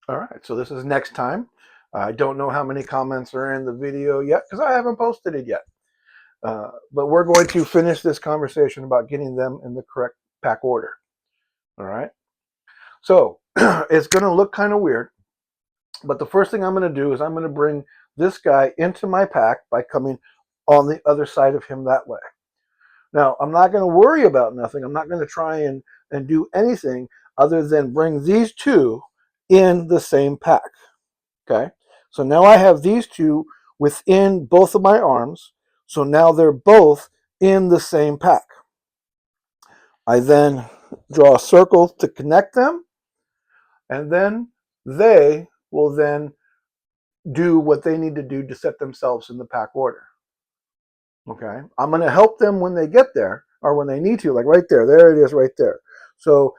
All right, so this is next time. I don't know how many comments are in the video yet because I haven't posted it yet. But we're going to finish this conversation about getting them in the correct pack order. All right. So it's going to look kind of weird, but the first thing I'm going to do is I'm going to bring this guy into my pack by coming on the other side of him that way. Now, I'm not going to worry about nothing. I'm not going to try and do anything other than bring these two in the same pack. Okay. So now I have these two within both of my arms. So now they're both in the same pack. I then draw a circle to connect them, and then they will then do what they need to do to set themselves in the pack order. Okay. I'm going to help them when they get there or when they need to, like right there. There it is right there. So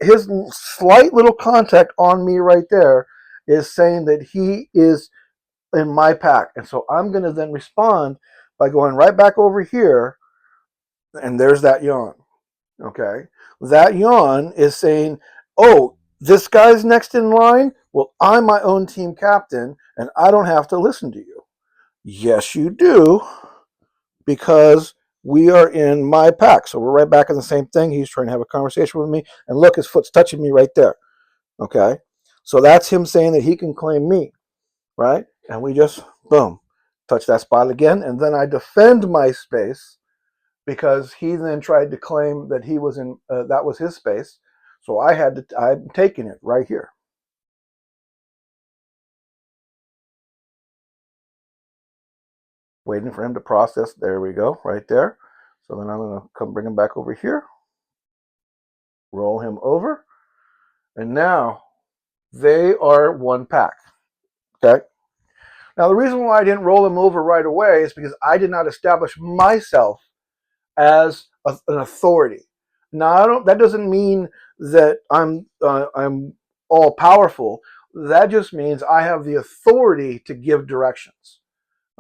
his slight little contact on me right there is saying that he is in my pack. And so I'm going to then respond by going right back over here, and there's that yawn. Okay. That yawn is saying, oh, this guy's next in line. Well, I'm my own team captain, and I don't have to listen to you. Yes, you do, because we are in my pack. So we're right back in the same thing. He's trying to have a conversation with me, and look, his foot's touching me right there. Okay. So that's him saying that he can claim me, right? And we just, boom, touch that spot again. And then I defend my space because he then tried to claim that he was in, that was his space. So I'm taking it right here. Waiting for him to process. There we go, right there. So then I'm going to come bring him back over here, roll him over, and now they are one pack. Okay. Now the reason why I didn't roll them over right away is because I did not establish myself as an authority. Now, that doesn't mean that I'm all powerful. That just means I have the authority to give directions.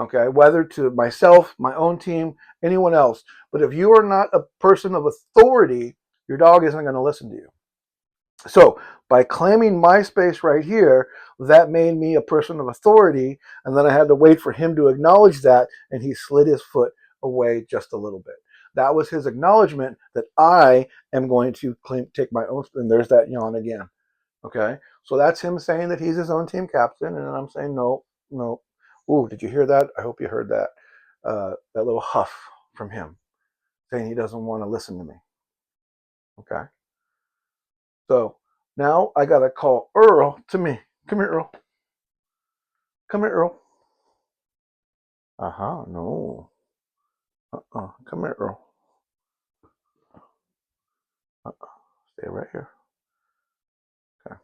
Okay, whether to myself, my own team, anyone else. But if you are not a person of authority, your dog isn't going to listen to you. So by claiming my space right here, that made me a person of authority, and then I had to wait for him to acknowledge that, and he slid his foot away just a little bit. That was his acknowledgement that I am going to take my own, and there's that yawn again. Okay, so that's him saying that he's his own team captain, and I'm saying no, no. Ooh, did you hear that? I hope you heard that. That little huff from him saying he doesn't want to listen to me. Okay. So now I got to call Earl to me. Come here, Earl. Come here, Earl. Uh-huh, no. Come here, Earl. Stay right here. Okay.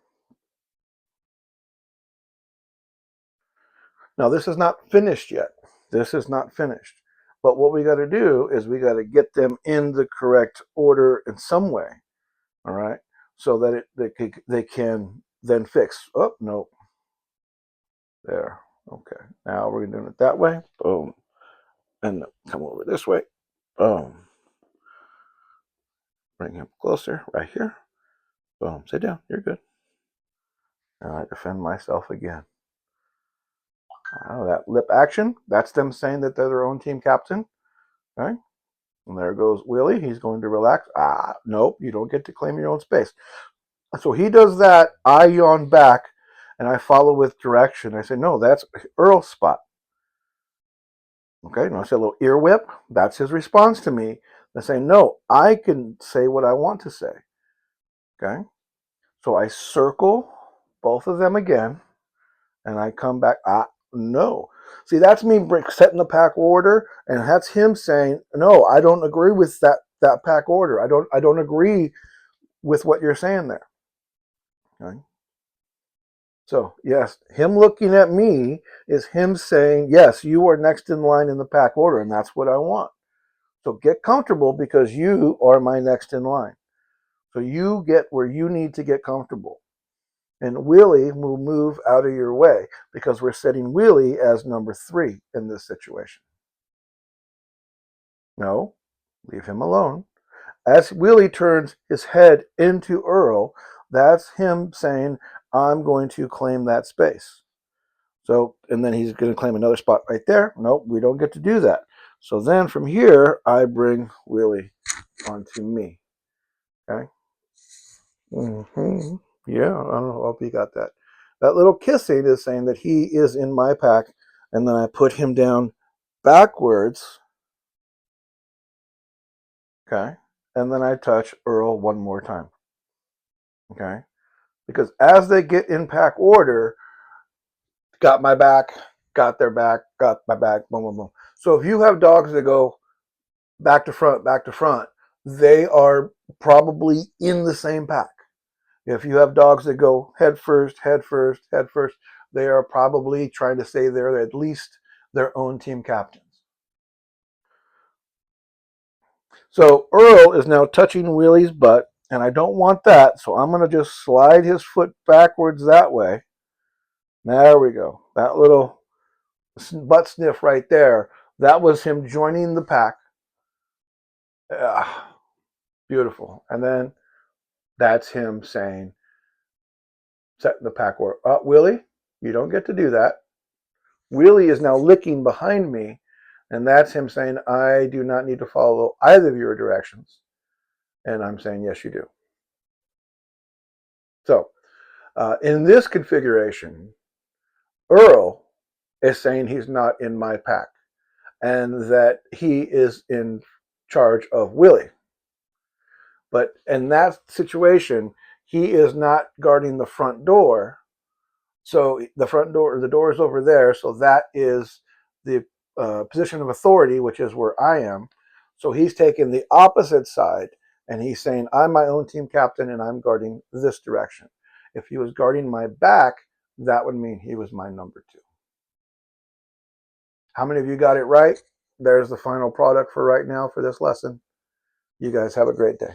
Now this is not finished yet. This is not finished. But what we got to do is we got to get them in the correct order in some way. All right. So that they can then fix. Oh, no. There. Okay. Now we're doing it that way. Boom. And come over this way. Boom. Bring him closer right here. Boom. Sit down. You're good. And I defend myself again. Oh, that lip action, that's them saying that they're their own team captain. Okay. And there goes Willie. He's going to relax. Nope. You don't get to claim your own space. So he does that. I yawn back and I follow with direction. I say, no, that's Earl's spot. Okay. Now I say a little ear whip. That's his response to me. I say, no, I can say what I want to say. Okay. So I circle both of them again and I come back. No. See, that's me setting the pack order, and that's him saying, no, I don't agree with that pack order. I don't agree with what you're saying there. Okay. So yes, him looking at me is him saying, yes, you are next in line in the pack order, and that's what I want. So get comfortable because you are my next in line. So you get where you need to get comfortable. And Willie will move out of your way because we're setting Willie as number 3 in this situation. No, leave him alone. As Willie turns his head into Earl, That's him saying, I'm going to claim that space. So, and then he's going to claim another spot right there. Nope, we don't get to do that. So then from here, I bring Willie onto me. Okay. Yeah, I don't know. Hope you got that. That little kissing is saying that he is in my pack, and then I put him down backwards. Okay. And then I touch Earl one more time. Okay. Because as they get in pack order, got my back, got their back, got my back, boom, boom, boom. So if you have dogs that go back to front, they are probably in the same pack. If you have dogs that go head first, head first, head first, they are probably trying to say they're at least their own team captains. So Earl is now touching Willie's butt, and I don't want that, so I'm going to just slide his foot backwards that way. There we go. That little butt sniff right there, that was him joining the pack. Beautiful. And then that's him saying, setting the pack order. Willie, you don't get to do that. Willie is now licking behind me, and that's him saying, I do not need to follow either of your directions. And I'm saying, yes, you do. So in this configuration, Earl is saying he's not in my pack and that he is in charge of Willie. But in that situation, he is not guarding the front door. So the front door, the door is over there. So that is the position of authority, which is where I am. So he's taking the opposite side and he's saying, I'm my own team captain and I'm guarding this direction. If he was guarding my back, that would mean he was my number 2. How many of you got it right? There's the final product for right now for this lesson. You guys have a great day.